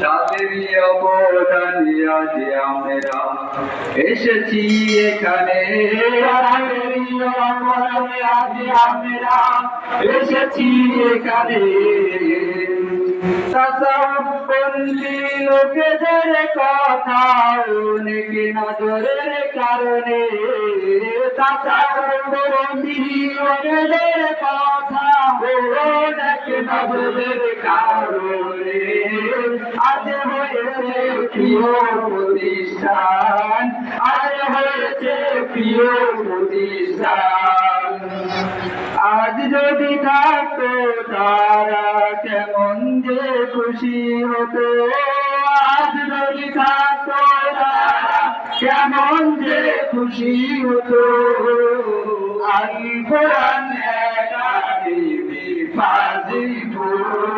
তাদেরই অবদানে আজ আমরা এসেছি এখানে, তাদেরই অবদানে আজ আমরা এসেছি এখানে। তাসাউফপন্থী লোকেদের কথা অনেক নজরের কারণে, তাসাউফপন্থী লোকেদের কথা অনেক নজরের কারণে আজ হয়েছে প্রিয় প্রতিষ্ঠান, আজ হয়েছে প্রিয় প্রতিষ্ঠান। আজ যদি থাকতো তারা কেমন যে খুশি হতো, আজ যদি থাকতো তারা কেমন যে খুশি হতো। আল কোরআন একাডেমি ফাজিলপুর।